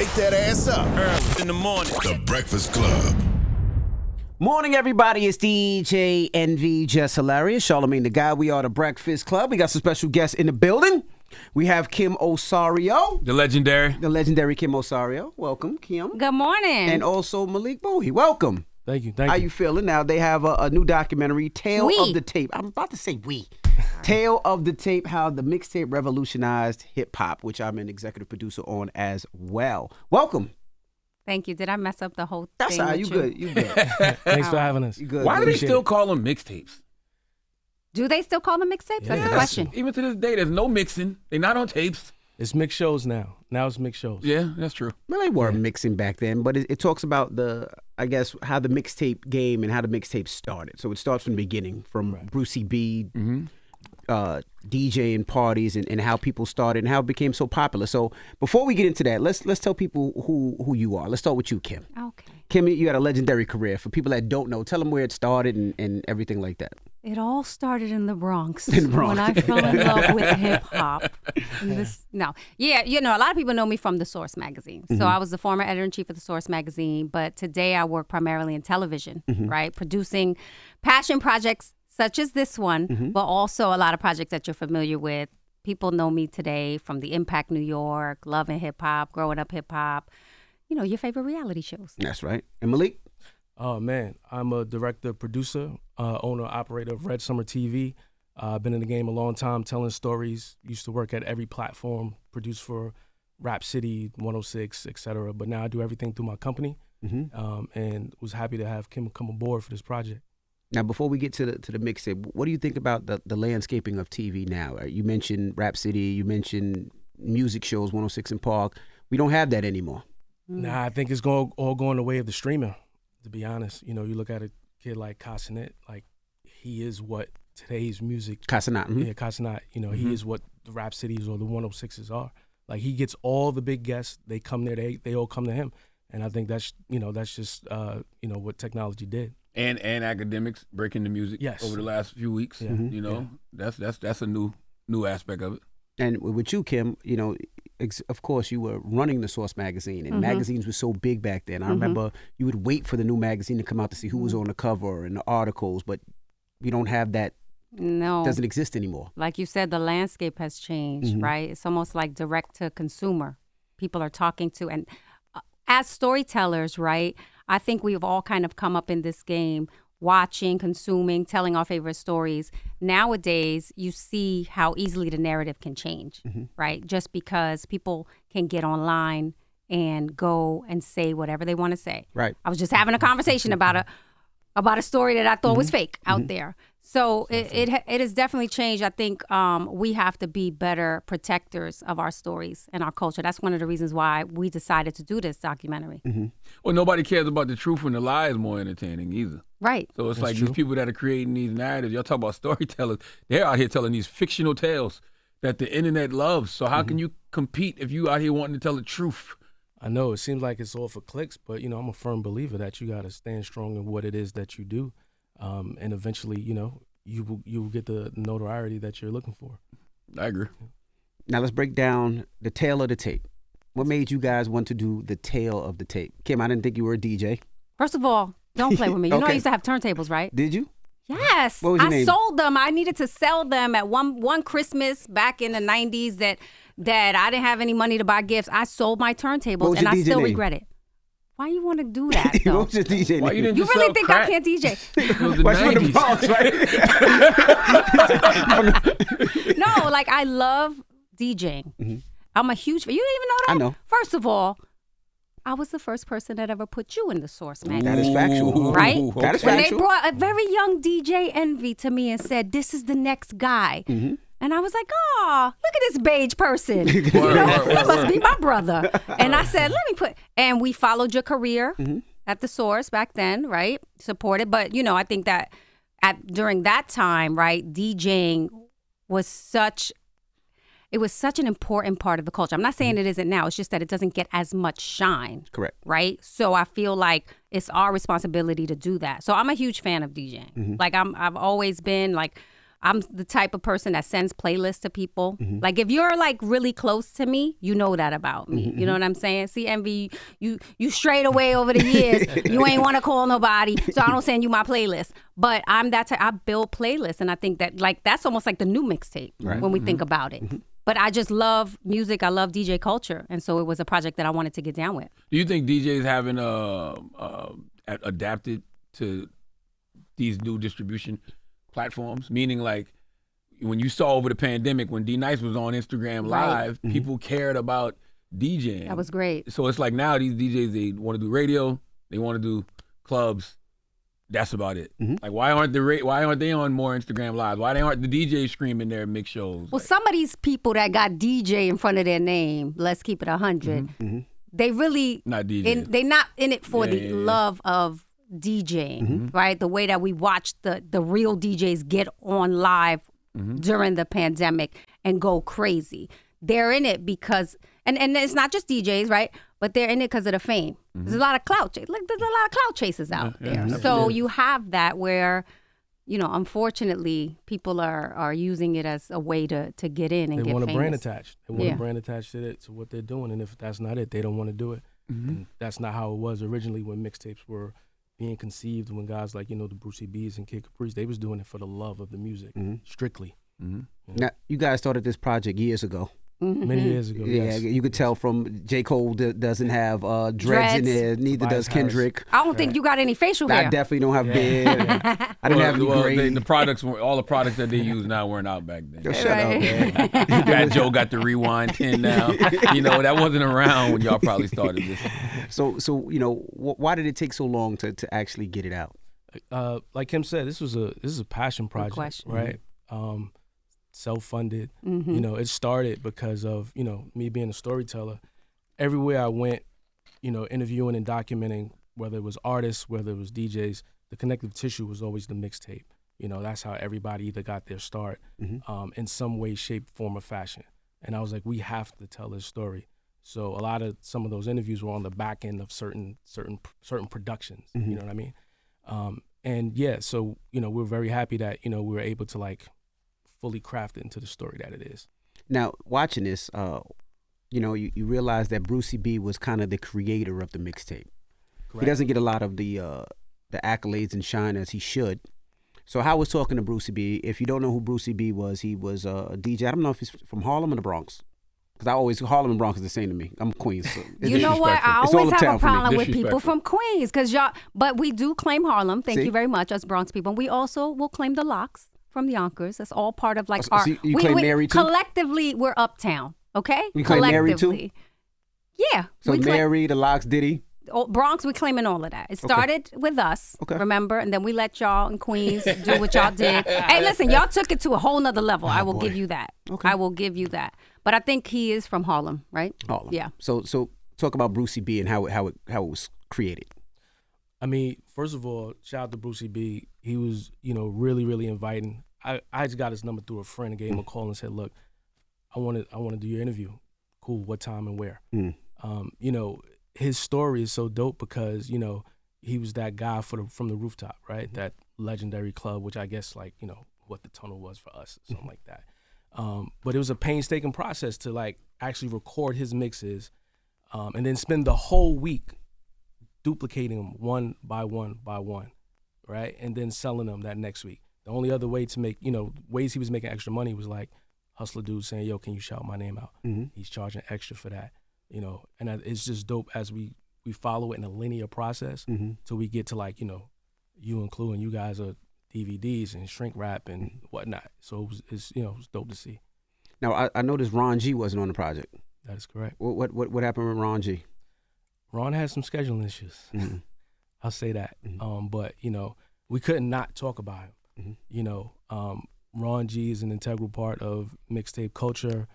wake that ass up. Early in the morning. The Breakfast Club. Morning, everybody. It's DJ Envy, Jess Hilarious, Charlamagne the Guy. We are the Breakfast Club. We got some special guests in the building. We have Kim Osorio. The legendary Kim Osorio. Welcome, Kim. Good morning. And also Malik Buie. Welcome. Thank you. How you feeling? Now, they have a new documentary, Tale of the Tape. I'm about to say we. Tale of the Tape, how the mixtape revolutionized hip-hop, which I'm an executive producer on as well. Welcome. Thank you. Did I mess up the whole thing? That's all right. You good. Thanks for having us. You good. Why do they Appreciate still it. call them mixtapes? Do they still call them mixtapes? That's the question. Even to this day, there's no mixing. They're not on tapes. It's mixed shows now. Now it's mixed shows. Yeah, that's true. Well, they were mixing back then, but it talks about I guess, how the mixtape game and how the mixtape started. So it starts from the beginning, from Brucey B, DJing parties and how people started and how it became so popular. So before we get into that, let's tell people who you are. Let's start with you, Kim. Okay. Kim, you had a legendary career. For people that don't know, tell them where it started and everything like that. It all started in the Bronx. In the Bronx. When I fell in love with hip hop. A lot of people know me from The Source magazine. So I was the former editor-in-chief of The Source magazine, but today I work primarily in television, right? Producing passion projects such as this one, but also a lot of projects that you're familiar with. People know me today from the Impact New York, Love and Hip Hop, Growing Up Hip Hop, your favorite reality shows. That's right. And Malik? Oh, man. I'm a director, producer, owner, operator of Red Summer TV. I've been in the game a long time, telling stories. Used to work at every platform, produced for Rap City, 106, et cetera. But now I do everything through my company, and was happy to have Kim come aboard for this project. Now, before we get to the mixtape, what do you think about the landscaping of TV now? You mentioned Rap City, you mentioned music shows, 106 in Park. We don't have that anymore. Nah, I think it's all going the way of the streamer, to be honest. You look at a kid like Casanet, like he is what today's music. Casanet. Yeah, Casanet. He is what the Rap Cities or the 106s are. Like he gets all the big guests. They come there. They all come to him. And I think that's just what technology did. And academics breaking the music over the last few weeks. Yeah. That's a new aspect of it. And with you, Kim, of course, you were running The Source magazine, and magazines were so big back then. I remember you would wait for the new magazine to come out to see who was on the cover and the articles, but we don't have that. No. It doesn't exist anymore. Like you said, the landscape has changed, right? It's almost like direct to consumer. People are talking to, and as storytellers, right, I think we've all kind of come up in this game watching, consuming, telling our favorite stories. Nowadays, you see how easily the narrative can change, right? Just because people can get online and go and say whatever they want to say. Right. I was just having a conversation about a story that I thought was fake out there. So it has definitely changed. I think we have to be better protectors of our stories and our culture. That's one of the reasons why we decided to do this documentary. Well, nobody cares about the truth when the lie is more entertaining either. Right. So it's these people that are creating these narratives. Y'all talk about storytellers. They're out here telling these fictional tales that the internet loves. So how can you compete if you out here wanting to tell the truth? I know it seems like it's all for clicks, but I'm a firm believer that you got to stand strong in what it is that you do, and eventually, you will get the notoriety that you're looking for. I agree. Now let's break down the tale of the tape. What made you guys want to do the tale of the tape? Kim, I didn't think you were a DJ. First of all, don't play with me. You know I used to have turntables, right? Did you? Yes. What was your name? Sold them. I needed to sell them at one Christmas back in the 90s that I didn't have any money to buy gifts. I sold my turntables and I DJ still name? regret it. Why you want to do that, though? What was your DJ name? Why you didn't You just really sell think crack? I can't DJ? It was the Why you from the 90s. Bronx, right? No, like I love DJing. I'm a huge fan. You didn't even know that? I know. First of all, I was the first person that ever put you in the Source magazine. That is factual. Right? That is When they factual. brought a very young DJ Envy to me and said, this is the next guy. And I was like, oh, look at this beige person. That must be my brother. And I said, and we followed your career at the Source back then, right? Supported. But, I think that during that time, right, DJing was such an important part of the culture. I'm not saying it isn't now. It's just that it doesn't get as much shine. Correct. Right? So I feel like it's our responsibility to do that. So I'm a huge fan of DJing. Like I've always been like, I'm the type of person that sends playlists to people. Like if you're like really close to me, you know that about me. You know what I'm saying? See, Envy, you strayed away over the years. You ain't want to call nobody, so I don't send you my playlist. But I'm that type. I build playlists, and I think that like that's almost like the new mixtape when we think about it. But I just love music. I love DJ culture, and so it was a project that I wanted to get down with. Do you think DJs haven't adapted to these new distribution platforms? Meaning, like, when you saw over the pandemic, when D-Nice was on Instagram Live, people cared about DJing. That was great. So it's like now these DJs, they want to do radio, they want to do clubs. That's about it. Like, why aren't they on more Instagram Lives? Why aren't the DJs screaming their mix shows? Well, some of these people that got DJ in front of their name, let's keep it 100, they really not DJs. They're not in it for the love of DJing, right? The way that we watched the real DJs get on live during the pandemic and go crazy. They're in it because, and it's not just DJs, right? But they're in it because of the fame. There's a lot of clout. There's a lot of clout chasers out there. So you have that where, you know, unfortunately, people are using it as a way to get in and get famous. They want a brand attached. They want a brand attached to it, to what they're doing. And if that's not it, they don't want to do it. And that's not how it was originally when mixtapes were being conceived. When guys like, you know, the Brucey B's and Kid Caprice, they was doing it for the love of the music, strictly. You know? Now, you guys started this project years ago. Many years ago, Yeah, yes. you could tell from J. Cole doesn't have dreads in there. Neither does Kendrick. I don't think you got any facial hair. I definitely don't have beard. I didn't have any gray. The products, all the products that they use now weren't out back then. Shut up, man. Fat Joe got the rewind 10 now. You know, that wasn't around when y'all probably started this. So you know, why did it take so long to actually get it out? Like Kim said, this is a passion project, right? Self-funded. You know, it started because of, you know, me being a storyteller. Everywhere I went, you know, interviewing and documenting, whether it was artists, whether it was DJs, the connective tissue was always the mixtape. You know, that's how everybody either got their start in some way, shape, form, or fashion. And I was like, we have to tell this story. So some of those interviews were on the back end of certain productions. You know what I mean? And yeah, so, you know, we're very happy that, you know, we were able to like fully craft it into the story that it is. Now, watching this, you know, you realize that Brucey B was kind of the creator of the mixtape. He doesn't get a lot of the accolades and shine as he should. So I was talking to Brucey B. If you don't know who Brucey B was, he was a DJ. I don't know if he's from Harlem or the Bronx. Because Harlem and Bronx is the same to me. I'm Queens. So you know what? I always have a problem with people from Queens. But we do claim Harlem. Thank you very much, us Bronx people. We also will claim the Locks from the Yonkers. That's all part of like our. So you claim Mary too? Collectively, we're uptown. Okay. You claim Mary too? Yeah. So Mary, the Locks, Diddy. Bronx, we claiming all of that. It started with us, remember, and then we let y'all in Queens do what y'all did. Hey, listen, y'all took it to a whole nother level. I will give you that. Okay. I will give you that. But I think he is from Harlem, right? Harlem. Yeah. So talk about Brucey B and how it was created. I mean, first of all, shout out to Brucey B. He was, you know, really, really inviting. I just got his number through a friend and gave him a call and said, look, I want to do your interview. Cool. What time and where? You know, his story is so dope because, you know, he was that guy from the rooftop, right? That legendary club, which I guess like, you know, what the tunnel was for us, something like that. But it was a painstaking process to like actually record his mixes and then spend the whole week duplicating them one by one by one, right? And then selling them that next week. The only other way to make, you know, ways he was making extra money was like hustler dude saying, yo, can you shout my name out? He's charging extra for that, you know, and it's just dope as we follow it in a linear process till we get to like, you know, you and Clue and you guys are DVDs and shrink wrap and whatnot. So it's you know, it's dope to see. Now, I noticed Ron G wasn't on the project. That is correct. What happened with Ron G? Ron had some scheduling issues. I'll say that. But, you know, we couldn't not talk about him. You know, Ron G is an integral part of mixtape culture.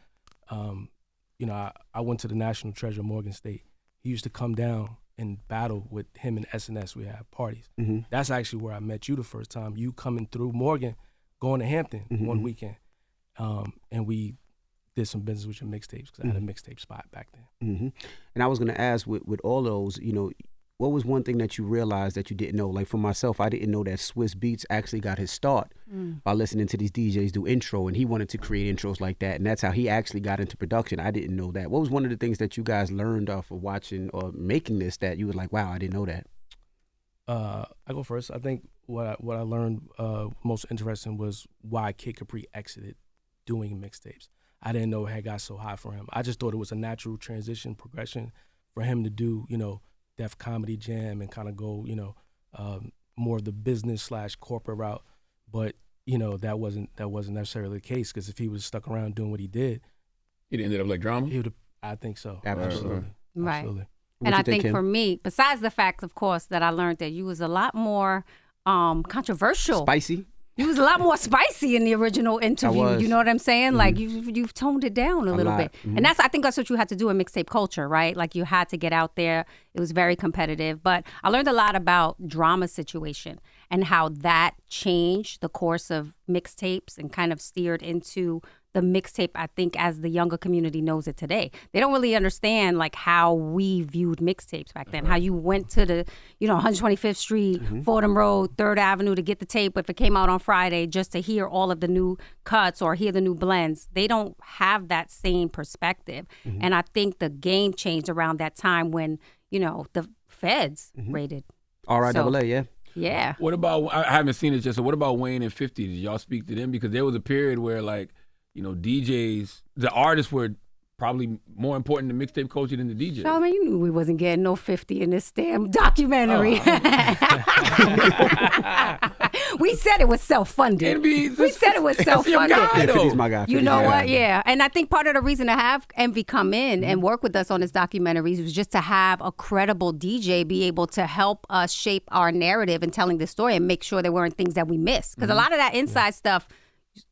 You know, I went to the National Treasure, Morgan State. He used to come down and battle with him and SNS. We had parties. That's actually where I met you the first time. You coming through Morgan, going to Hampton one weekend. And we did some business with your mixtapes because I had a mixtape spot back then. And I was going to ask, with all those, you know, what was one thing that you realized that you didn't know? Like for myself, I didn't know that Swiss Beats actually got his start by listening to these DJs do intro, and he wanted to create intros like that, and that's how he actually got into production. I didn't know that. What was one of the things that you guys learned off of watching or making this that you were like, wow, I didn't know that? I go first. I think what I learned most interesting was why Kid Capri exited doing mixtapes. I didn't know it had got so high for him. I just thought it was a natural transition progression for him to do, Def Comedy Jam and kind of go, more of the business / corporate route. But that wasn't necessarily the case, because if he was stuck around doing what he did, It ended up like drama. he would. I think so. Absolutely. Right. Absolutely. What And you I think Kim? for me, besides the fact, of course, that I learned that you was a lot more controversial. Spicy? You was a lot more spicy in the original interview. was. You know what I'm saying? Like you've toned it down a little lot. bit. And I think that's what you had to do in mixtape culture, right? Like you had to get out there. It was very competitive. But I learned a lot about drama situation and how that changed the course of mixtapes and kind of steered into the mixtape, I think, as the younger community knows it today. They don't really understand like how we viewed mixtapes back then, how you went to the, 125th Street, Fordham Road, 3rd Avenue to get the tape if it came out on Friday, just to hear all of the new cuts or hear the new blends. They don't have that same perspective. And I think the game changed around that time when, the feds raided. R.I.A.A., yeah. Yeah. What about, I haven't seen it just, so what about Wayne and 50? Did y'all speak to them? Because there was a period where like, DJs, the artists were probably more important to mixtape culture than the DJs. Charlamagne, you knew we wasn't getting no 50 in this damn documentary. We said it was self-funded. We said it was self-funded. guy, though. 50's my guy. You 50's know my what? guy. Yeah. And I think part of the reason to have Envy come in and work with us on his documentaries was just to have a credible DJ be able to help us shape our narrative and telling the story and make sure there weren't things that we missed. Because a lot of that inside stuff,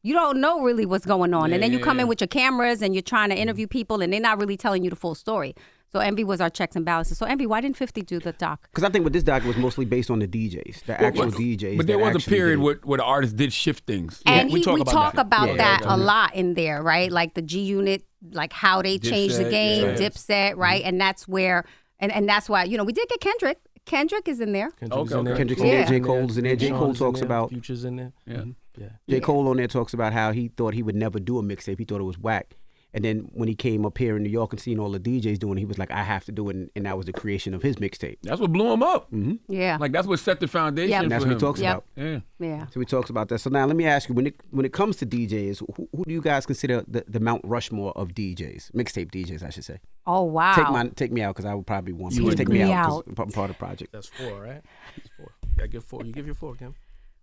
you don't know really what's going on. And then you come in with your cameras and you're trying to interview people and they're not really telling you the full story. So Envy was our checks and balances. So Envy, why didn't 50 do the doc? Because I think with this doc was mostly based on the DJs, the actual DJs. But there that was a actually period did it. where the artists did shift things. And we talk about Yeah, that yeah. a lot in there, right? Like the G Unit, like how they changed the Dipset, game, yeah. Dipset, right? And that's where, and that's why, we did get Kendrick. Kendrick is in there. Kendrick's Okay, in there. Kendrick's in there, J. Cole's in there. J. Cole Sean's talks in there, about- Future's in there. Yeah. Yeah. J. Cole on there talks about how he thought he would never do a mixtape. He thought it was whack. And then when he came up here in New York and seen all the DJs doing it, he was like, I have to do it. And that was the creation of his mixtape. That's what blew him up. Yeah. Like that's what set the foundation Yep. for And that's him. what he talks Yep. about. Yeah. Yeah. So he talks about that. So now let me ask you, when it comes to DJs, who do you guys consider the Mount Rushmore of DJs? Mixtape DJs, I should say. Oh, wow. Take me out because I would probably want Take take me me out out. because I'm part of the project. That's 4, right? That's 4. I give 4. You give your 4, Kim.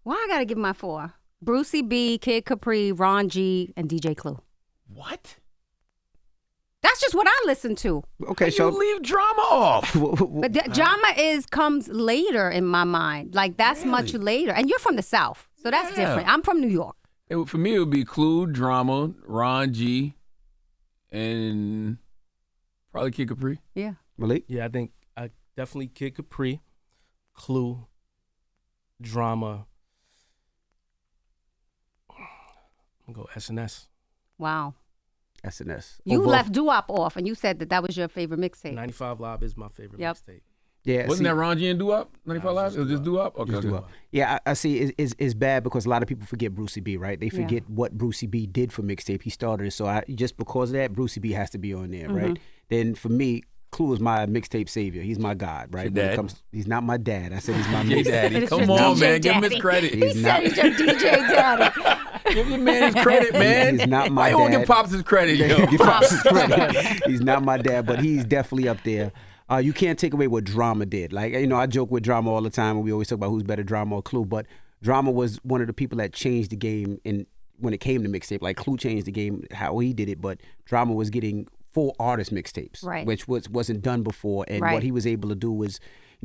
Why I got to give my 4? Brucey B, Kid Capri, Ron G, and DJ Clue. What? That's just what I listen to. Okay, You so leave drama off. But drama comes later in my mind. Like that's much later. And you're from the South, so that's Yeah. different. I'm from New York. For me, it would be Clue, Drama, Ron G, and probably Kid Capri. Yeah. Malik? Yeah, I think I definitely Kid Capri, Clue, Drama. I'm gonna go SNS. Wow. SNS. You Overall- left doo-wop off, and you said that was your favorite mixtape. 95 Live is my favorite Yep. mixtape. Yeah, Wasn't see, that Ron G and Doo-Wop? 95 Nah, Live? It was just Doo-Wop? Okay. Just okay. do up. Yeah, I see. It's bad because a lot of people forget Brucey B, right? They forget what Brucey B did for mixtape. He started it, so just because of that, Brucey B has to be on there, right? Then for me, Clue is my mixtape savior. He's my god, right? Your When it dad? comes, he's not my dad. I said he's my Hey, mixtape. Daddy. It's Come your on, DJ man. Give him his daddy. credit. He He's said not- he's your DJ daddy. Give your man his credit, man. He's not my Why you won't dad. give Pops his credit, yo? Give Pops his credit. He's not my dad, but he's definitely up there. You can't take away what Drama did. Like, I joke with Drama all the time, and we always talk about who's better, Drama or Clue. But Drama was one of the people that changed the game when it came to mixtape. Like, Clue changed the game, how he did it, but Drama was getting full artist mixtapes, Right. which wasn't done before. And Right. what he was able to do was,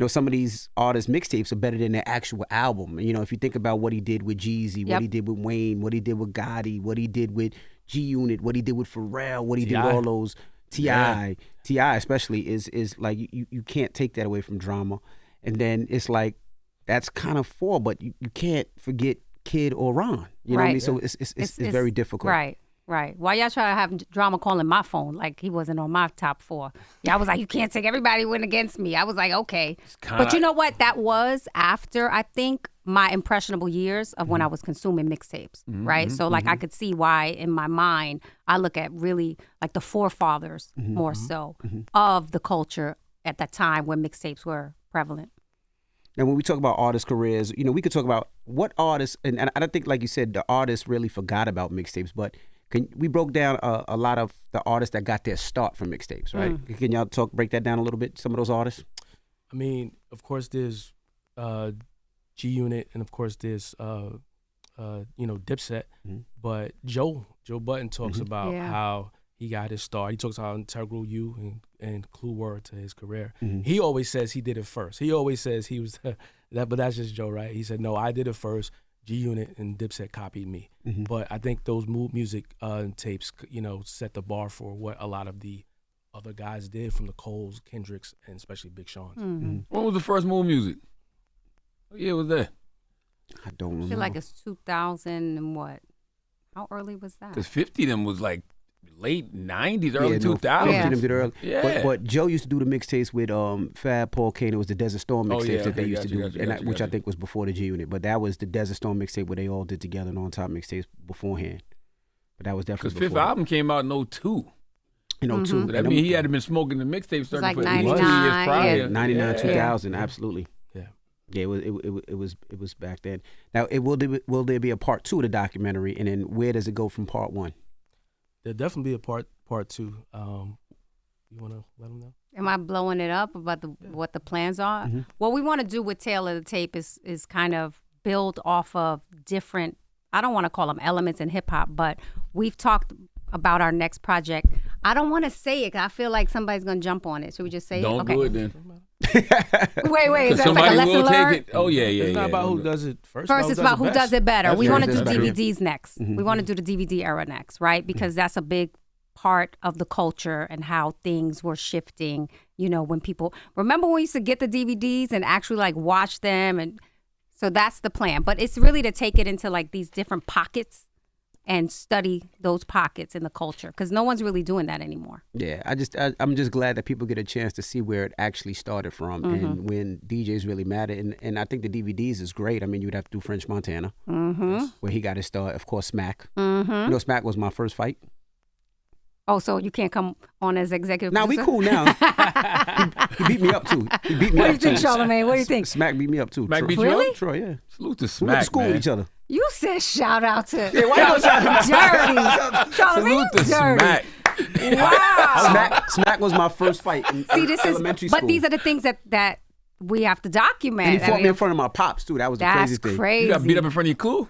some of these artist mixtapes are better than their actual album. If you think about what he did with Jeezy, Yep. what he did with Wayne, what he did with Gotti, what he did with G Unit, what he did with Pharrell, what he did with all those T.I. T.I. especially is like you can't take that away from Drama. And then it's like that's kind of 4, but you can't forget Kid or Ron. You know what I mean? Right. So it's very difficult. Right. Right. Why y'all try to have drama calling my phone like he wasn't on my top 4? Y'all was like, you can't take everybody went against me. I was like, okay. But you know what? That was after, I think, my impressionable years of when I was consuming mixtapes, right? So, like, I could see why, in my mind, I look at really, like, the forefathers more so of the culture at that time when mixtapes were prevalent. And when we talk about artist careers, you know, we could talk about what artists, and I don't think, like you said, the artists really forgot about mixtapes, but we broke down a lot of the artists that got their start from mixtapes, right? Can y'all break that down a little bit, some of those artists? I mean, of course, there's G Unit, and of course, there's Dipset. But Joe Budden talks about how he got his start. He talks how integral you and Clue were to his career. He always says he did it first. He always says he was that, but that's just Joe, right? He said, no, I did it first. G Unit and Dipset copied me. But I think those music tapes, set the bar for what a lot of the other guys did, from the Coles, Kendricks, and especially Big Sean's. When was the first Move Music? What year was that? I don't remember. I feel like it's 2000 and what? How early was that? Because 50 them was like late 90s, early 2000s. 50 them did early. Yeah. But Joe used to do the mixtapes with Fab, Paul Kane. It was the Desert Storm mixtapes that they used to do, which I think was before the G Unit. But that was the Desert Storm mixtape where they all did together and on top mixtapes beforehand. But that was definitely because Fifth album came out in 02. In 02. But I mean, he had been smoking the mixtape starting like for 99, 2 years prior. yeah. 99, 2000, absolutely. Yeah, it was back then. Now, will there be a part 2 of the documentary, and then where does it go from part 1? There'll definitely be a part 2. You want to let them know? Am I blowing it up about what the plans are? What we want to do with Tale of the Tape is kind of build off of different, I don't want to call them elements in hip hop, but we've talked about our next project. I don't want to say it 'cause I feel like somebody's going to jump on it. Should we just say Don't it? do it then. Wait, is that like a Somebody lesson will learned? take it. Oh, yeah. It's not about who does it first. First, it's about who does it better. That's We right. want to do That's better. DVDs next. We want to do the DVD era next, right? Because that's a big part of the culture and how things were shifting. When people remember when we used to get the DVDs and actually like watch them, and so that's the plan. But it's really to take it into like these different pockets and study those pockets in the culture, because no one's really doing that anymore. Yeah, I'm just glad that people get a chance to see where it actually started from and when DJs really mattered. And I think the DVDs is great. I mean, you'd have to do French Montana, where he got his start. Of course, Mack. Mack was my first fight. Oh, so you can't come on as executive Now we producer? cool now. he beat me up too. He beat me What do up you think, too. Charlamagne? What do you think? Smack beat me up too. Smack Troy. beat you Really? up? Troy, yeah. Salute to We Smack, went to school man. with each other. You said shout out to Yeah, why you gonna shout him out? dirty. Charlamagne, Salute to dirty. Smack. Wow. Smack was my first fight in See, this is, elementary school. but these are the things that we have to document. And he I fought mean, me in front of my pops too. That was the that's craziest thing. crazy. You got beat up in front of your Clue?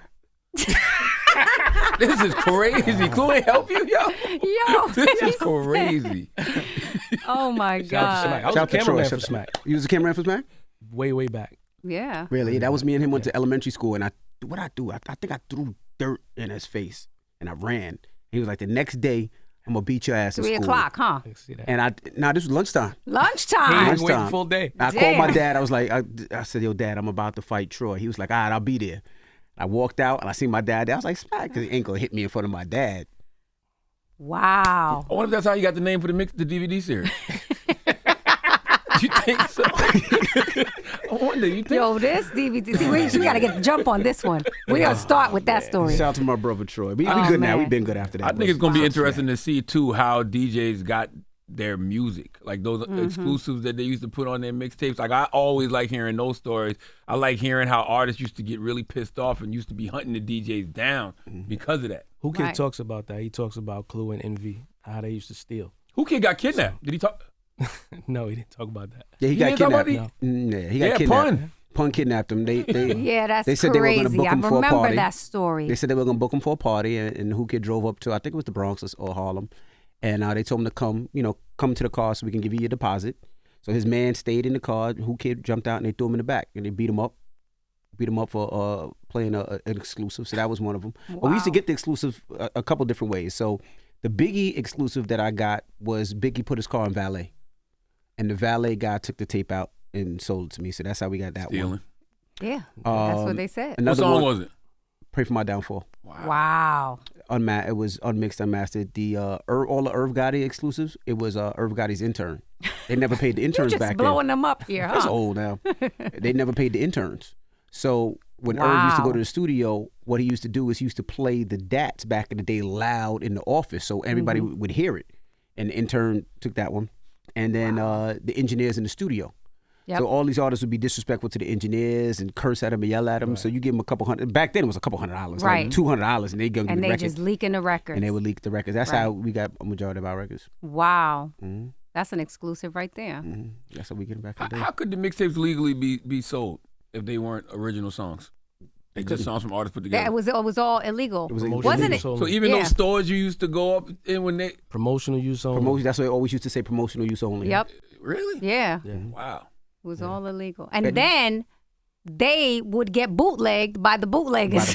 This is crazy. Clue ain't help you, yo? Yo, This is crazy. oh my Shout out to Smack. God. I was Shout a out to Troy. cameraman Shout for out to Smack. You was a cameraman for Smack? Way back. Yeah. Really? That was me and him went to elementary school, and I think I threw dirt in his face, and I ran. He was like, the next day, I'm gonna beat your ass at 3 school. o'clock, huh? I can see that. And this was lunchtime. Lunchtime. He Lunchtime. was waiting full day. I called my Damn. dad. I was like, I said, yo, Dad, I'm about to fight Troy. He was like, all right, I'll be there. I walked out and I seen my dad there. I was like, Smack, because he ain't gonna hit me in front of my dad. Wow. I wonder if that's how you got the name for the DVD series. You think so? I wonder. You think? Yo, this DVD. See, we got to get the jump on this one. We're going to start with that story. Shout out to my brother Troy. We Oh, good now. man. We've been good after that. I think it's gonna be interesting to see too how DJs got their music, like those exclusives that they used to put on their mixtapes. Like I always like hearing those stories. I like hearing how artists used to get really pissed off and used to be hunting the DJs down because of that. Who Kid Right. talks about that? He talks about Clue and Envy, how they used to steal. Who Kid got kidnapped? Did he talk? No, he didn't talk about that. Yeah, he You got didn't talk about kidnapped. Yeah, he got Yeah, kidnapped. Pun. Pun kidnapped him. They Yeah, that's they said they were crazy. gonna book I him for a remember party. that story. They said they were gonna book him for a party, and Who Kid drove up to, I think it was the Bronx or Harlem, and they told him to come to the car so we can give you your deposit. So his man stayed in the car. Who Kid jumped out and they threw him in the back and they beat him up for playing an exclusive. So that was one of them. But we used to get the exclusive a couple different ways. So the Biggie exclusive that I got was Biggie put his car in valet, and the valet guy took the tape out and sold it to me. So that's how we got that Stealing. one. Yeah, that's what they said. What Another song one, was it? Pray for My Downfall. Wow. it was unmixed, unmastered. The all the Irv Gotti exclusives, it was Irv Gotti's intern. They never paid the interns You're just back blowing then. them up here, huh? That's old now. They never paid the interns. So when Irv used to go to the studio, what he used to do is he used to play the DATs back in the day loud in the office so everybody would hear it. And the intern took that one. And then the engineers in the studio. Yep. So all these artists would be disrespectful to the engineers and curse at them and yell at them. Right. So you give them a couple $100. Back then it was a couple $100, right? Like $200, and they go and the they record. just leaking the records. And they would leak the records. That's how we got a majority of our records. Wow, that's an exclusive right there. That's how we get them back. How could the mixtapes legally be sold if they weren't original songs? They just songs from artists put together. It was all illegal. It was illegal. Wasn't it? So even those stores you used to go up in when they promotional use only. That's what they always used to say, promotional use only. Yep. Really? Yeah. Wow. It was all illegal. And then they would get bootlegged by the bootleggers.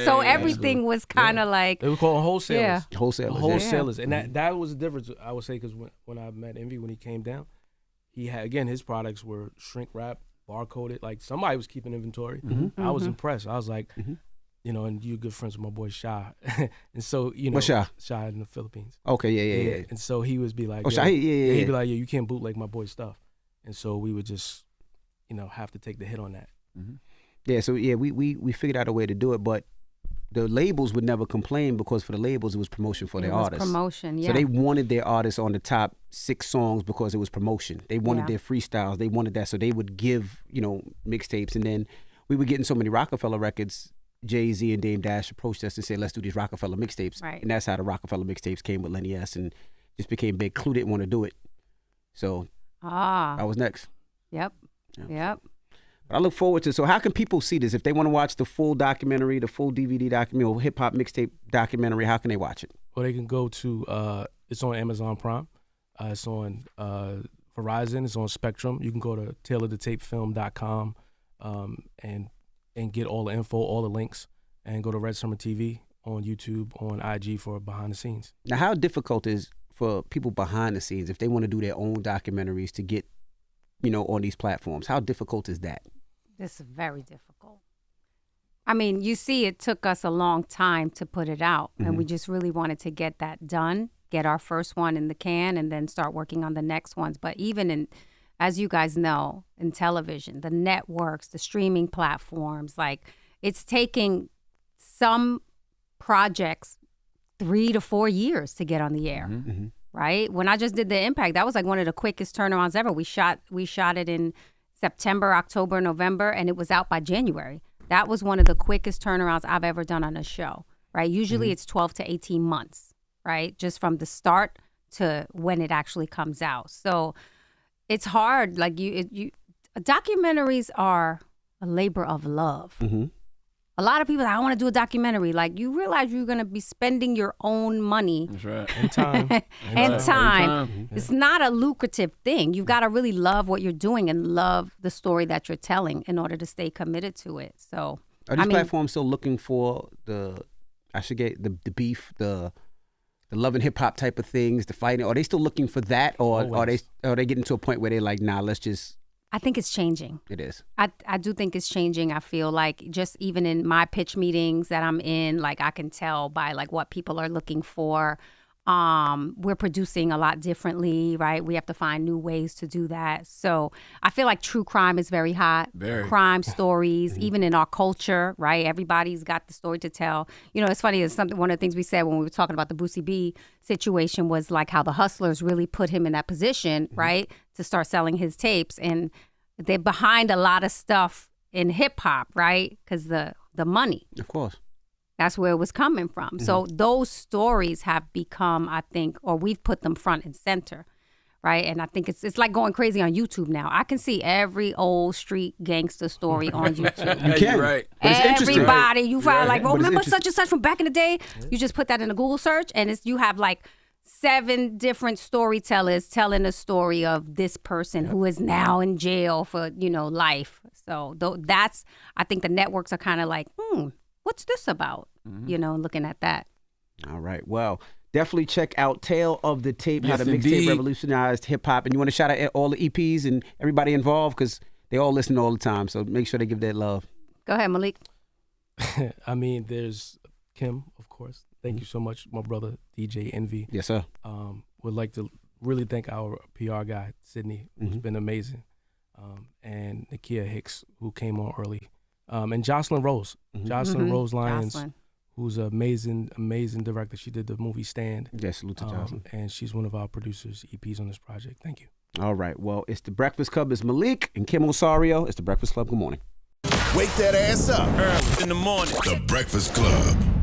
So everything was kind of like... They were called wholesalers. Yeah. Wholesalers. And that was the difference, I would say, because when I met Envy, when he came down, he had, again, his products were shrink wrap, barcoded. Like, somebody was keeping inventory. I was impressed. I was like, you know, and you're good friends with my boy Sha. And so, you know. What's Sha? Sha in the Philippines. Okay, yeah. And so he would be like, Sha, yeah. He'd be like, you can't bootleg my boy's stuff. And so we would just, you know, have to take the hit on that. Yeah, so we figured out a way to do it, but the labels would never complain because for the labels it was promotion for their artists. Promotion, yeah. So they wanted their artists on the top 6 songs because it was promotion. They wanted their freestyles. They wanted that, so they would give, you know, mixtapes. And then we were getting so many Rockefeller records. Jay-Z and Dame Dash approached us and said, let's do these Rockefeller mixtapes. Right. And that's how the Rockefeller mixtapes came with Lenny S. and just became big. Clue didn't want to do it. So I was next. Yep. But I look forward to, so how can people see this? If they want to watch the full documentary, the full DVD documentary, or hip-hop mixtape documentary, how can they watch it? Well, they can go to, it's on Amazon Prime. It's on Verizon. It's on Spectrum. You can go to tailorthetapefilm.com and get all the info, all the links, and go to Red Summer TV on YouTube, on IG for behind the scenes. Now, how difficult is for people behind the scenes if they want to do their own documentaries to get, you know, on these platforms? How difficult is that? This is very difficult. I mean, you see, it took us a long time to put it out, and we just really wanted to get that done, get our first one in the can, and then start working on the next ones. But even in, as you guys know, in television, the networks, the streaming platforms, like, it's taking some projects 3 to 4 years to get on the air, right? When I just did The Impact, that was like one of the quickest turnarounds ever. We shot it in September, October, November, and it was out by January. That was one of the quickest turnarounds I've ever done on a show, right? Usually it's 12 to 18 months, right? Just from the start to when it actually comes out. So it's hard. Like documentaries are a labor of love. A lot of people, I want to do a documentary. Like, you realize you're going to be spending your own money. That's right. And time. and time. It's not a lucrative thing. You've got to really love what you're doing and love the story that you're telling in order to stay committed to it. So, are these platforms still looking for the beef, the love and hip hop type of things, the fighting? Are they still looking for that, or are they getting to a point where they're like, nah, let's just? I think it's changing. It is. I do think it's changing. I feel like just even in my pitch meetings that I'm in, like, I can tell by like what people are looking for. We're producing a lot differently, right? We have to find new ways to do that. So I feel like true crime is very hot. Crime stories, even in our culture, right? Everybody's got the story to tell. You know, it's funny. It's one of the things we said when we were talking about the Boosie B situation was like how the hustlers really put him in that position, right? To start selling his tapes. And they're behind a lot of stuff in hip hop, right? Because the money. Of course. That's where it was coming from. So those stories have become, I think, or we've put them front and center, right? And I think it's like going crazy on YouTube now. I can see every old street gangster story on YouTube. You can, right? But it's interesting. Everybody, you find like, oh, But it's remember such and such from back in the day? You just put that in a Google search, and you have like 7 different storytellers telling a story of this person who is now in jail for, life. So that's, I think the networks are kind of like, what's this about? Looking at that. All right. Well, definitely check out Tale of the Tape, Yes, how the indeed. mixtape revolutionized hip hop. And you want to shout out all the EPs and everybody involved because they all listen all the time. So make sure they give that love. Go ahead, Malik. I mean, there's Kim, of course, Thank you so much, my brother, DJ Envy. Yes, sir. Would like to really thank our PR guy, Sydney, who's been amazing, and Nakia Hicks, who came on early, and Jocelyn Rose. Jocelyn Rose Lyons, who's an amazing director. She did the movie Stand. Yes, salute to Jocelyn. And she's one of our producers, EPs on this project. Thank you. All right. Well, it's the Breakfast Club. It's Malik and Kim Osorio. It's the Breakfast Club. Good morning. Wake that ass up. Early in the morning. The Breakfast Club.